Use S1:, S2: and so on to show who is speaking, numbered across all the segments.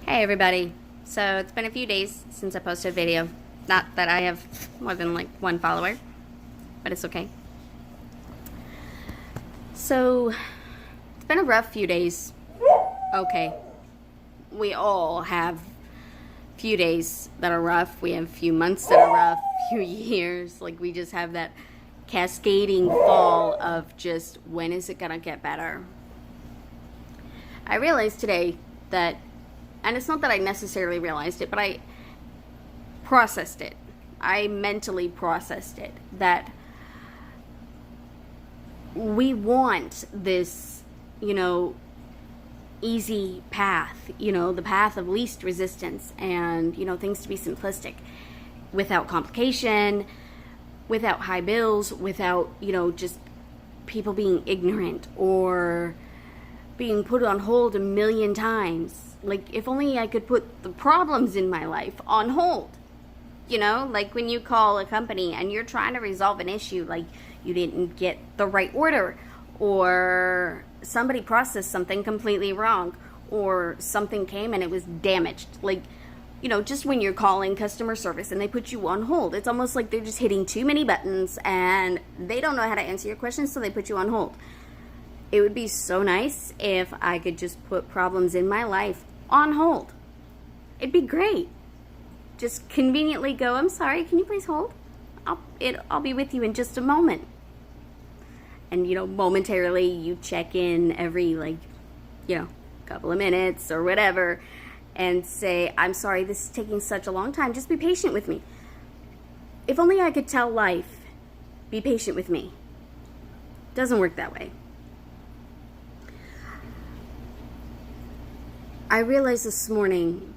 S1: Hey everybody. So it's been a few days since I posted a video. Not that I have more than like one follower, but it's okay. So it's been a rough few days. Okay. We all have few days that are rough. We have a few months that are rough, few years. Like we just have that cascading fall of just when is it gonna get better? I realized today that, and it's not that I necessarily realized it, but I processed it. I mentally processed it, that we want this, easy path, the path of least resistance, and, things to be simplistic, without complication, without high bills, without, just people being ignorant or being put on hold a million times. Like, if only I could put the problems in my life on hold. Like when you call a company and you're trying to resolve an issue, like you didn't get the right order, or somebody processed something completely wrong, or something came and it was damaged. Like, just when you're calling customer service and they put you on hold, it's almost like they're just hitting too many buttons and they don't know how to answer your questions, so they put you on hold. It would be so nice if I could just put problems in my life on hold. It'd be great. Just conveniently go, I'm sorry, can you please hold? I'll be with you in just a moment. And, momentarily you check in every, couple of minutes or whatever and say, I'm sorry, this is taking such a long time. Just be patient with me. If only I could tell life, be patient with me. Doesn't work that way. I realized this morning,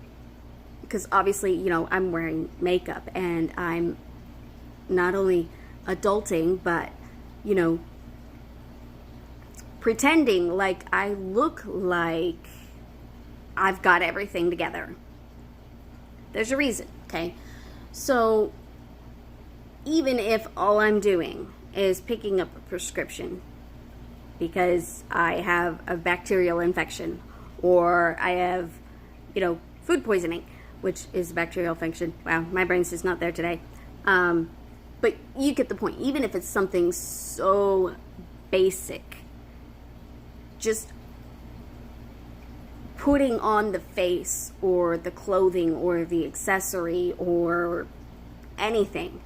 S1: because obviously, I'm wearing makeup and I'm not only adulting, but, pretending like I look like I've got everything together. There's a reason, okay? So even if all I'm doing is picking up a prescription because I have a bacterial infection, or I have, food poisoning, which is a bacterial infection. Wow, my brain's just not there today. But you get the point. Even if it's something so basic, just putting on the face or the clothing or the accessory or anything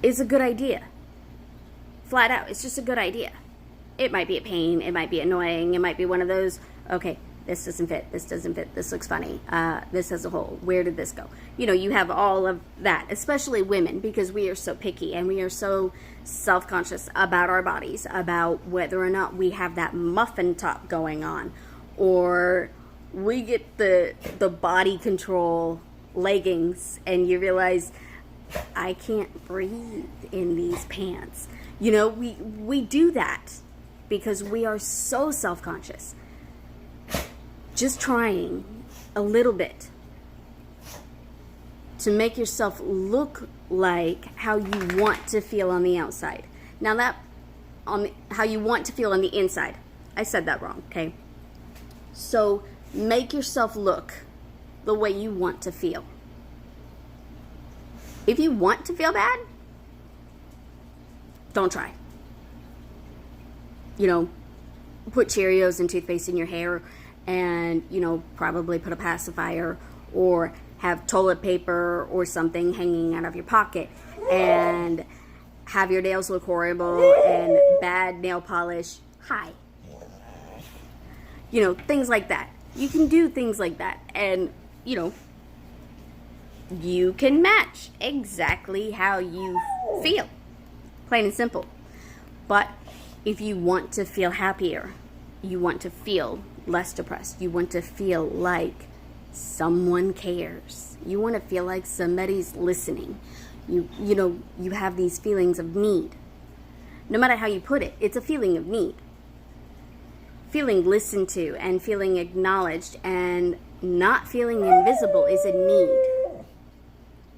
S1: is a good idea. Flat out, it's just a good idea. It might be a pain, it might be annoying, it might be one of those, okay, this doesn't fit, this doesn't fit, this looks funny, this has a hole, where did this go? You have all of that, especially women, because we are so picky and we are so self-conscious about our bodies, about whether or not we have that muffin top going on, or we get the body control leggings and you realize, I can't breathe in these pants. We do that because we are so self-conscious. Just trying a little bit to make yourself look like how you want to feel on the outside. Now that, how you want to feel on the inside. I said that wrong, okay? So make yourself look the way you want to feel. If you want to feel bad, don't try. Put Cheerios and toothpaste in your hair and, probably put a pacifier or have toilet paper or something hanging out of your pocket and have your nails look horrible and bad nail polish. Hi. Things like that. You can do things like that and, you can match exactly how you feel. Plain and simple. But if you want to feel happier, you want to feel less depressed, you want to feel like someone cares, you want to feel like somebody's listening, you have these feelings of need. No matter how you put it, it's a feeling of need. Feeling listened to and feeling acknowledged and not feeling invisible is a need.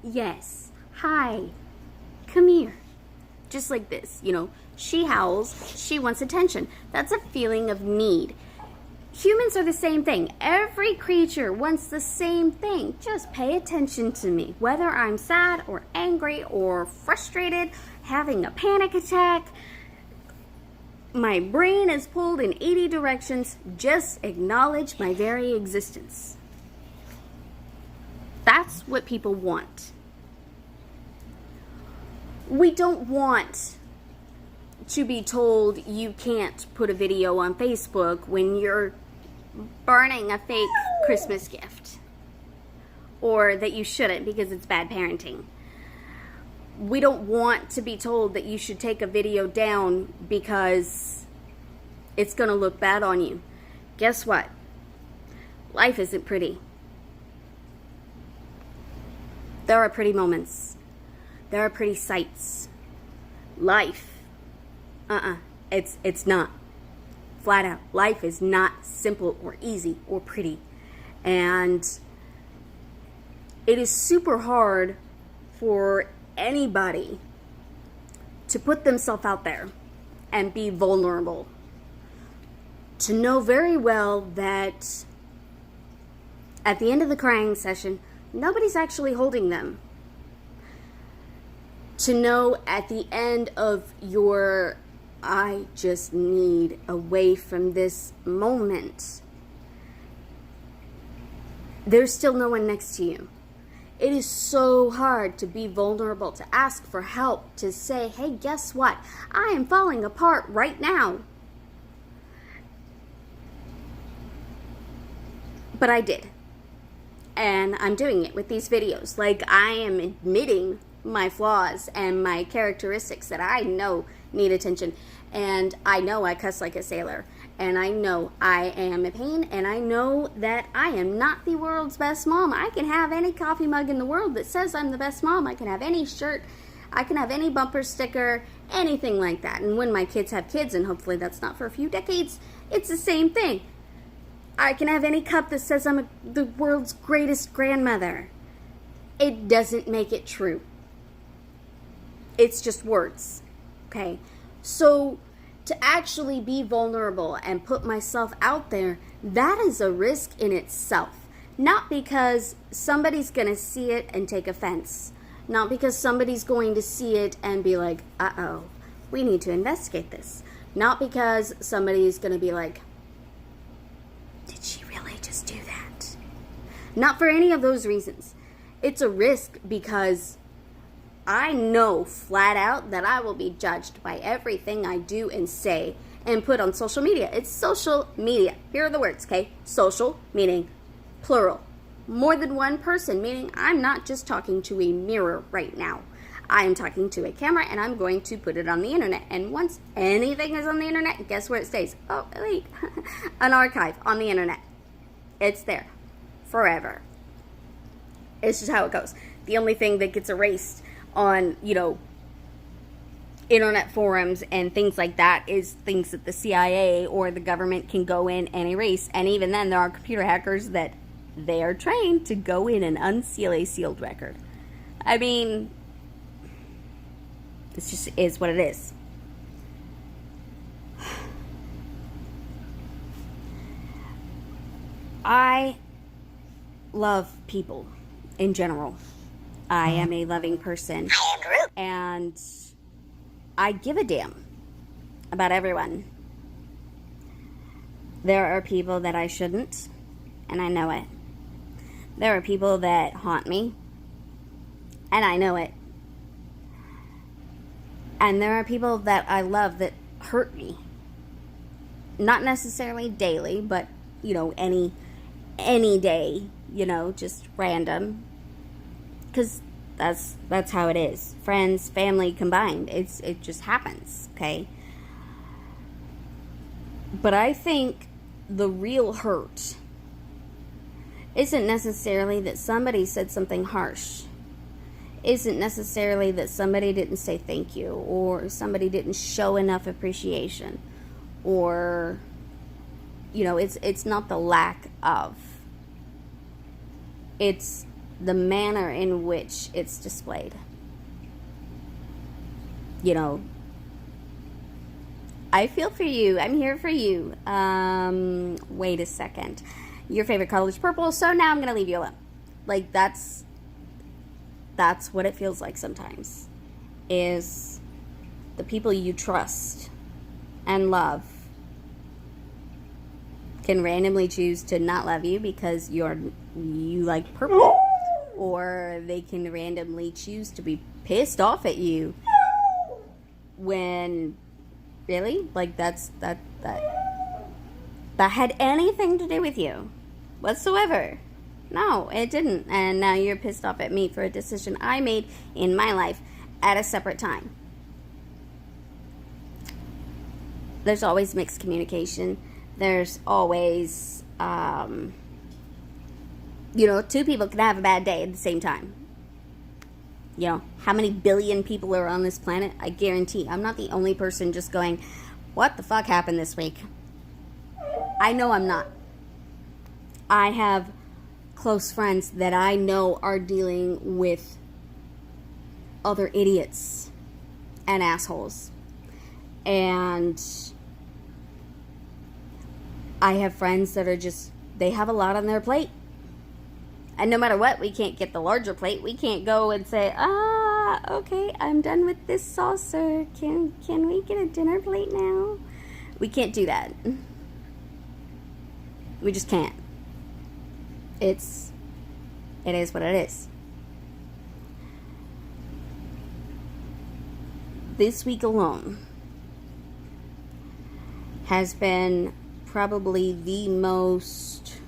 S1: Yes. Hi. Come here. Just like this, she howls, she wants attention. That's a feeling of need. Humans are the same thing. Every creature wants the same thing. Just pay attention to me. Whether I'm sad or angry or frustrated, having a panic attack, my brain is pulled in 80 directions, just acknowledge my very existence. That's what people want. We don't want to be told you can't put a video on Facebook when you're burning a fake Christmas gift, or that you shouldn't because it's bad parenting. We don't want to be told that you should take a video down because it's going to look bad on you. Guess what? Life isn't pretty. There are pretty moments. There are pretty sights. Life, it's not. Flat out, life is not simple or easy or pretty. And it is super hard for anybody to put themselves out there and be vulnerable. To know very well that at the end of the crying session, nobody's actually holding them. To know at the end of your I just need away from this moment, there's still no one next to you. It is so hard to be vulnerable, to ask for help, to say, hey, guess what? I am falling apart right now. But I did. And I'm doing it with these videos. Like, I am admitting my flaws and my characteristics that I know need attention. And I know I cuss like a sailor. And I know I am a pain. And I know that I am not the world's best mom. I can have any coffee mug in the world that says I'm the best mom. I can have any shirt. I can have any bumper sticker. Anything like that. And when my kids have kids, and hopefully that's not for a few decades, it's the same thing. I can have any cup that says I'm the world's greatest grandmother. It doesn't make it true. It's just words. Okay? So to actually be vulnerable and put myself out there, that is a risk in itself. Not because somebody's going to see it and take offense. Not because somebody's going to see it and be like, uh-oh, we need to investigate this. Not because somebody's going to be like, did she really just do that? Not for any of those reasons. It's a risk because I know flat out that I will be judged by everything I do and say and put on social media. It's social media. Here are the words, okay? Social, meaning plural. More than one person, meaning I'm not just talking to a mirror right now. I am talking to a camera and I'm going to put it on the internet. And once anything is on the internet, guess where it stays? Oh, wait. An archive on the internet. It's there forever. It's just how it goes. The only thing that gets erased on, internet forums and things like that is things that the CIA or the government can go in and erase. And even then, there are computer hackers that they are trained to go in and unseal a sealed record. I mean, it just is what it is. I love people in general. I am a loving person. And I give a damn about everyone. There are people that I shouldn't, and I know it. There are people that haunt me, and I know it. And there are people that I love that hurt me. Not necessarily daily, but, any day, just random. Because that's how it is. Friends, family combined. It just happens, okay? But I think the real hurt isn't necessarily that somebody said something harsh. Isn't necessarily that somebody didn't say thank you, or somebody didn't show enough appreciation, or it's not the lack of. It's the manner in which it's displayed. I feel for you. I'm here for you. Wait a second. Your favorite color is purple, so now I'm going to leave you alone. Like, that's what it feels like sometimes. Is the people you trust and love can randomly choose to not love you because you like purple. Or they can randomly choose to be pissed off at you when, really? Like, that had anything to do with you whatsoever. No, it didn't. And now you're pissed off at me for a decision I made in my life at a separate time. There's always mixed communication. There's always, two people can have a bad day at the same time. You know, how many billion people are on this planet? I guarantee I'm not the only person just going, what the fuck happened this week? I know I'm not. I have close friends that I know are dealing with other idiots and assholes. And I have friends that are just, they have a lot on their plate. And no matter what, we can't get the larger plate. We can't go and say, okay, I'm done with this saucer. Can we get a dinner plate now? We can't do that. We just can't. It is what it is. This week alone has been probably the most,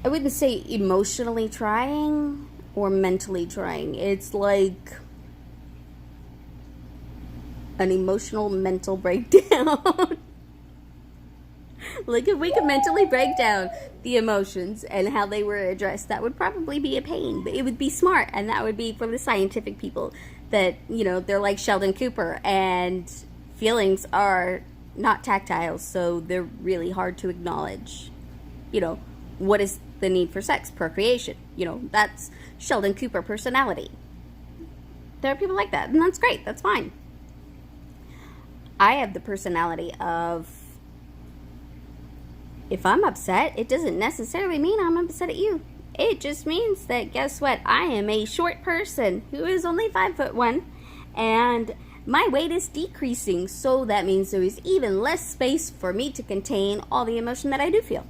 S1: I wouldn't say emotionally trying or mentally trying. It's like an emotional mental breakdown. Like, if we could mentally break down the emotions and how they were addressed, that would probably be a pain. But it would be smart, and that would be for the scientific people that, they're like Sheldon Cooper, and feelings are not tactile, so they're really hard to acknowledge. What is the need for sex? Procreation. That's Sheldon Cooper personality. There are people like that, and that's great. That's fine. I have the personality of, if I'm upset, it doesn't necessarily mean I'm upset at you. It just means that, guess what? I am a short person who is only 5'1", and my weight is decreasing, so that means there is even less space for me to contain all the emotion that I do feel.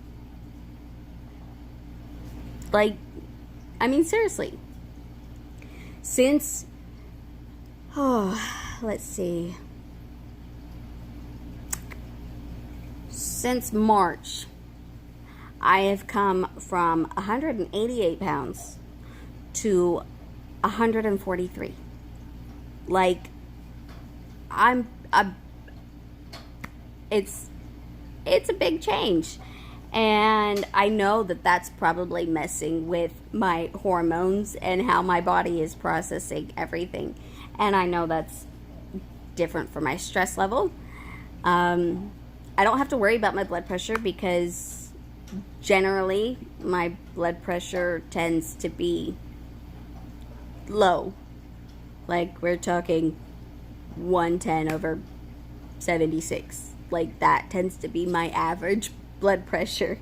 S1: Like, seriously. Since March, I have come from 188 pounds to 143. Like, it's a big change. And I know that that's probably messing with my hormones and how my body is processing everything. And I know that's different for my stress level. I don't have to worry about my blood pressure because generally my blood pressure tends to be low. Like, we're talking 110/76. Like, that tends to be my average blood pressure.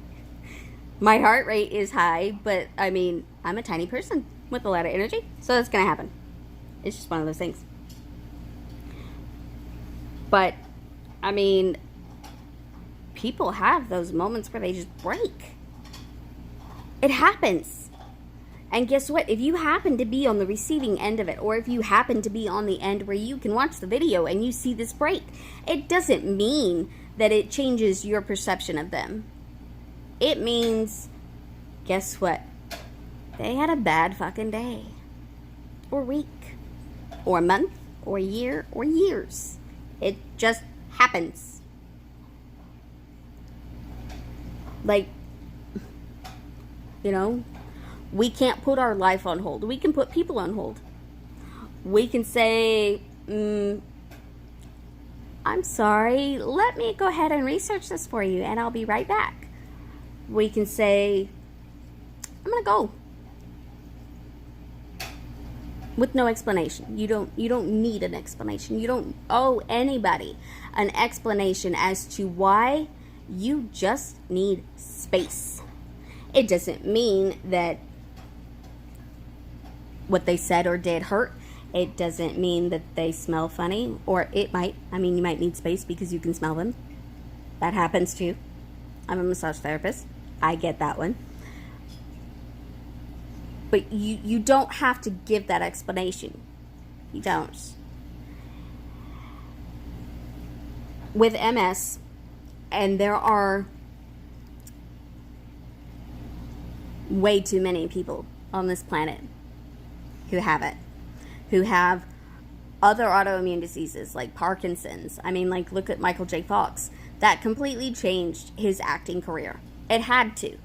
S1: My heart rate is high, but I'm a tiny person with a lot of energy, so that's gonna happen. It's just one of those things. But people have those moments where they just break. It happens. And guess what? If you happen to be on the receiving end of it, or if you happen to be on the end where you can watch the video and you see this break, it doesn't mean that it changes your perception of them. It means, guess what? They had a bad fucking day. Or week. Or month. Or year. Or years. It just happens. Like, we can't put our life on hold. We can put people on hold. We can say, I'm sorry, let me go ahead and research this for you, and I'll be right back. We can say, I'm going to go. with no explanation. You don't need an explanation. You don't owe anybody an explanation as to why. You just need space. It doesn't mean that what they said or did hurt. It doesn't mean that they smell funny, or it might. I mean, you might need space because you can smell them. That happens too. I'm a massage therapist. I get that one. But you don't have to give that explanation. You don't. With MS, and there are way too many people on this planet who have it, who have other autoimmune diseases like Parkinson's. I mean, like, look at Michael J. Fox. That completely changed his acting career. It had to.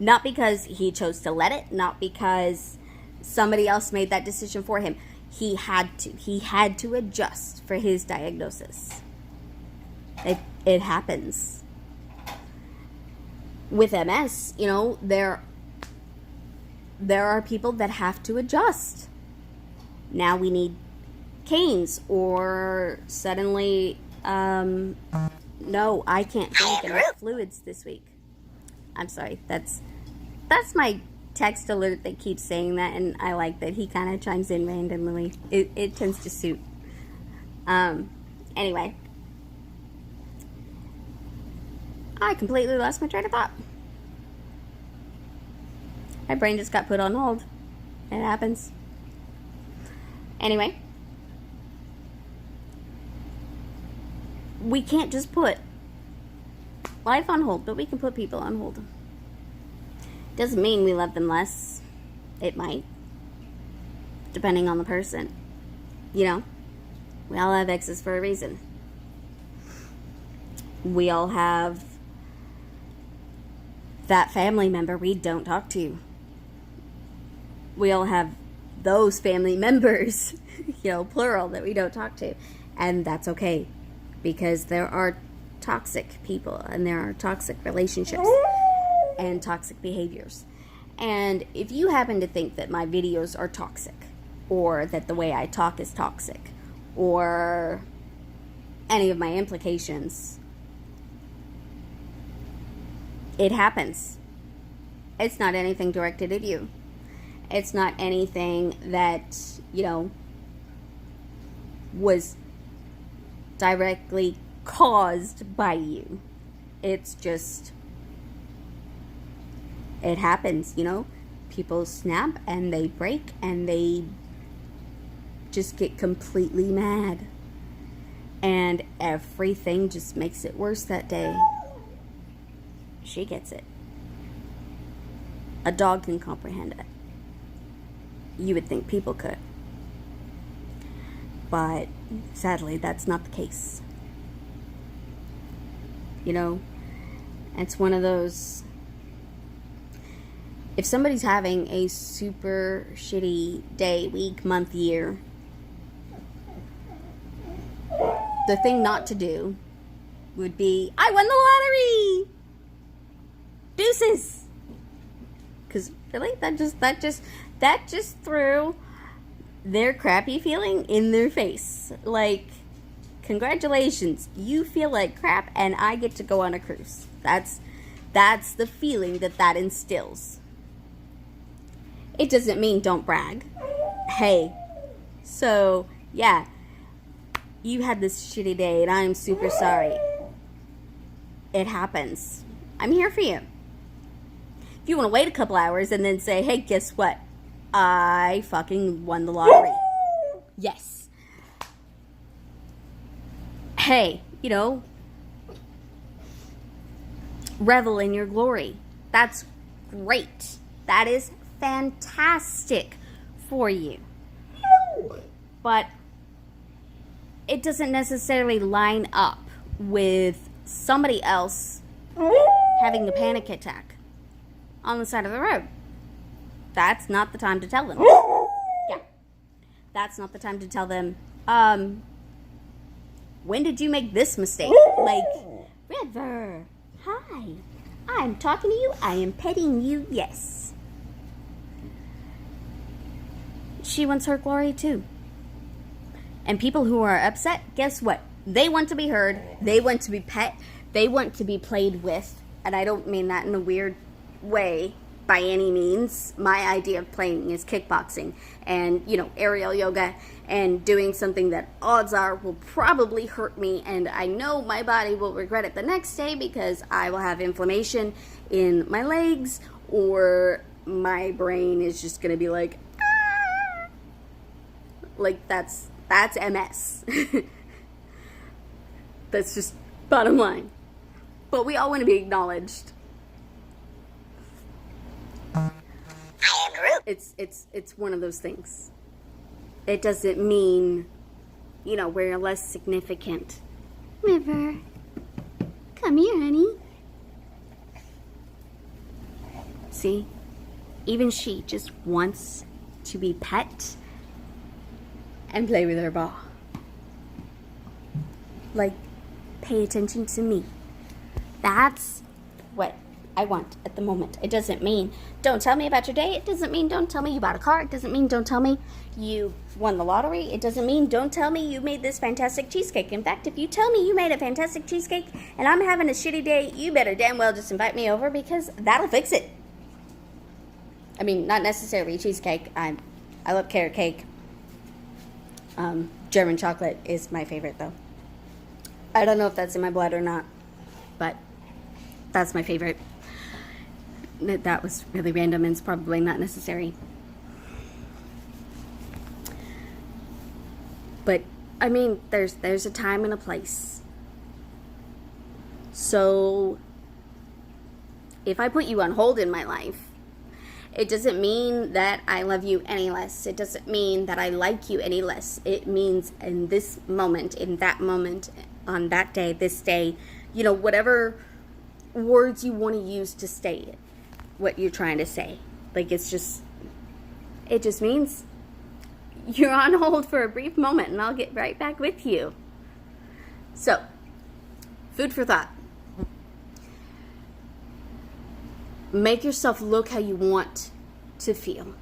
S1: Not because he chose to let it, not because somebody else made that decision for him. He had to. He had to adjust for his diagnosis. It happens. With MS, you know, there are people that have to adjust. Now we need canes, or suddenly, no, I can't drink enough fluids this week. I'm sorry, that's my text alert that keeps saying that, and I like that he kind of chimes in randomly. It tends to suit. Anyway, I completely lost my train of thought. My brain just got put on hold. It happens. Anyway, we can't just put life on hold, but we can put people on hold. Doesn't mean we love them less. It might, depending on the person. You know, we all have exes for a reason. We all have that family member we don't talk to. We all have those family members, you know, plural, that we don't talk to. And that's okay, because there are toxic people, and there are toxic relationships and toxic behaviors. And if you happen to think that my videos are toxic, or that the way I talk is toxic, or any of my implications, it happens. It's not anything directed at you. It's not anything that, you know, was directly caused by you. It's just, it happens, you know. People snap and they break and they just get completely mad. And everything just makes it worse that day. She gets it. A dog can comprehend it. You would think people could. But sadly, that's not the case. You know, it's one of those, if somebody's having a super shitty day, week, month, year, the thing not to do would be, I won the lottery! Deuces! Because really, that just threw their crappy feeling in their face. Like, congratulations, you feel like crap and I get to go on a cruise. That's the feeling that instills. It doesn't mean don't brag. Hey, so yeah, you had this shitty day and I'm super sorry. It happens. I'm here for you. If you want to wait a couple hours and then say, hey, guess what? I fucking won the lottery. Yes. Hey, you know, revel in your glory. That's great. That is fantastic for you. But it doesn't necessarily line up with somebody else having a panic attack on the side of the road. That's not the time to tell them. Yeah. That's not the time to tell them, when did you make this mistake? Like, River, hi. I'm talking to you. I am petting you. Yes. she wants her glory too. And people who are upset, guess what? They want to be heard. They want to be pet. They want to be played with. And I don't mean that in a weird way by any means. My idea of playing is kickboxing and, aerial yoga and doing something that odds are will probably hurt me. And I know my body will regret it the next day because I will have inflammation in my legs, or my brain is just going to be like, ah! Like that's MS. That's just bottom line. But we all want to be acknowledged. It's one of those things. It doesn't mean, we're less significant. River, come here, honey. See? Even she just wants to be pet and play with her ball. Like, pay attention to me. That's what I want at the moment. It doesn't mean don't tell me about your day. It doesn't mean don't tell me you bought a car. It doesn't mean don't tell me you won the lottery. It doesn't mean don't tell me you made this fantastic cheesecake. In fact, if you tell me you made a fantastic cheesecake and I'm having a shitty day, you better damn well just invite me over, because that'll fix it. I mean, not necessarily cheesecake. I love carrot cake. German chocolate is my favorite, though. I don't know if that's in my blood or not, but that's my favorite. That was really random and it's probably not necessary. But, I mean, there's a time and a place. So, if I put you on hold in my life, it doesn't mean that I love you any less. It doesn't mean that I like you any less. It means in this moment, in that moment, on that day, this day, whatever words you want to use to state what you're trying to say. Like, it just means you're on hold for a brief moment and I'll get right back with you. So, food for thought. Make yourself look how you want to feel.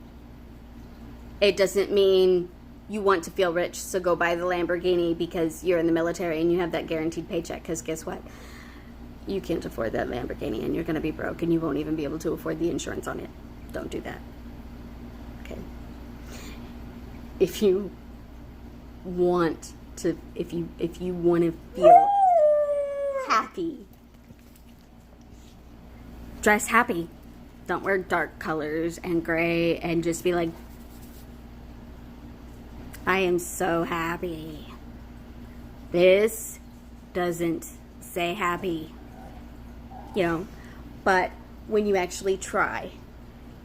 S1: It doesn't mean you want to feel rich, so go buy the Lamborghini because you're in the military and you have that guaranteed paycheck, because guess what? You can't afford that Lamborghini and you're going to be broke and you won't even be able to afford the insurance on it. Don't do that. Okay? If you want to feel happy, dress happy. Don't wear dark colors and gray and just be like, I am so happy. This doesn't say happy. But when you actually try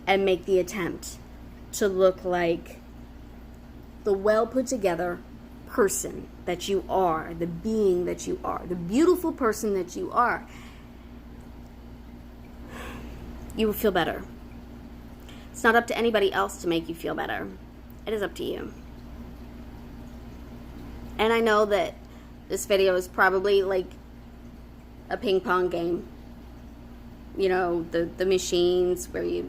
S1: and make the attempt to look like the well put together person that you are, the being that you are, the beautiful person that you are, you will feel better. It's not up to anybody else to make you feel better. It is up to you. And I know that this video is probably like a ping pong game. The machines where the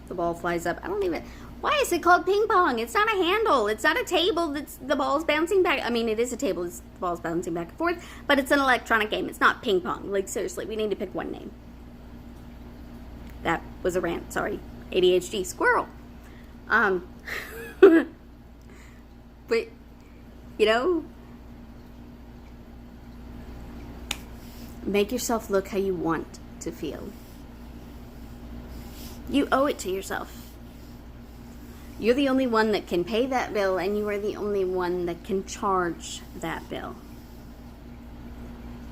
S1: ball flies up. Why is it called ping pong? It's not a handle. It's not a table that's the ball's bouncing back. I mean, it is a table. The ball's bouncing back and forth. But it's an electronic game. It's not ping pong. Like, seriously, we need to pick one name. That was a rant. Sorry. ADHD. Squirrel. But, make yourself look how you want to feel. You owe it to yourself. You're the only one that can pay that bill, and you are the only one that can charge that bill.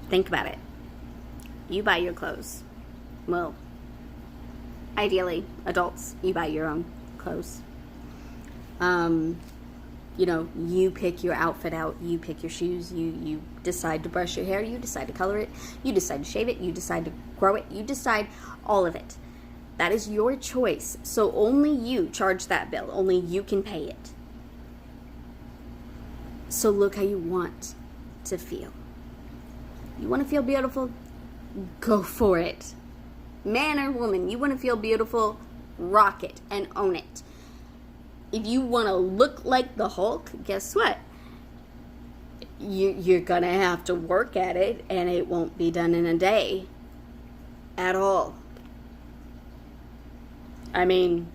S1: Think about it. You buy your clothes. Well, ideally, adults, you buy your own clothes. You pick your outfit out, you pick your shoes, you decide to brush your hair, you decide to color it, you decide to shave it, you decide to grow it, you decide all of it. That is your choice. So only you charge that bill. Only you can pay it. So look how you want to feel. You want to feel beautiful? Go for it. Man or woman, you want to feel beautiful? Rock it and own it. If you want to look like the Hulk, guess what? You're going to have to work at it, and it won't be done in a day at all. I mean,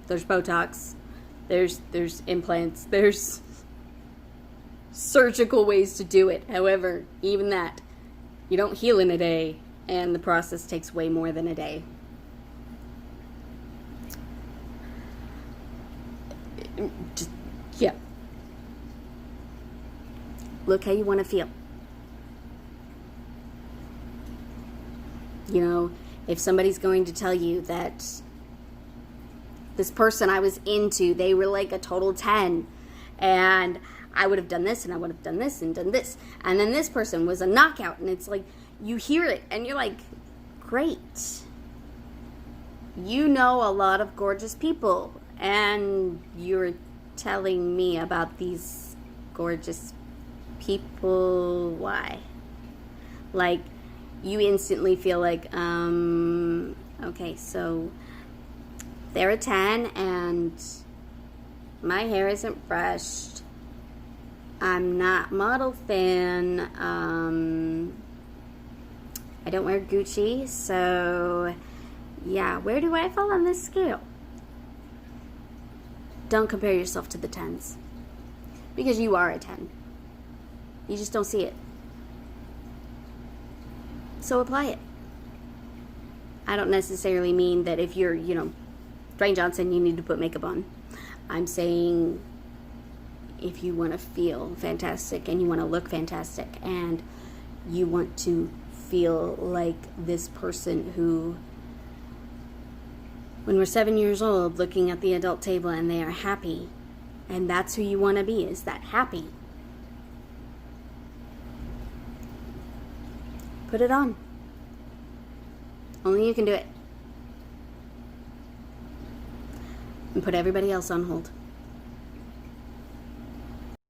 S1: there's Botox, there's implants, there's surgical ways to do it. However, even that, you don't heal in a day, and the process takes way more than a day. Just, yeah. Look how you want to feel. You know, if somebody's going to tell you that this person I was into, they were like a total 10, and I would have done this, and I would have done this, and done this, and then this person was a knockout, and it's like, you hear it, and you're like, great. You know a lot of gorgeous people, and you're telling me about these gorgeous people. Why? Like, you instantly feel like, okay, so they're a 10, and my hair isn't brushed. I'm not model thin. I don't wear Gucci, so yeah, where do I fall on this scale? Don't compare yourself to the 10s, because you are a 10. You just don't see it. So apply it. I don't necessarily mean that if you're, Dwayne Johnson, you need to put makeup on. I'm saying if you want to feel fantastic and you want to look fantastic and you want to feel like this person who, when we're 7 years old, looking at the adult table and they are happy, and that's who you want to be, is that happy. Put it on. Only you can do it. And put everybody else on hold.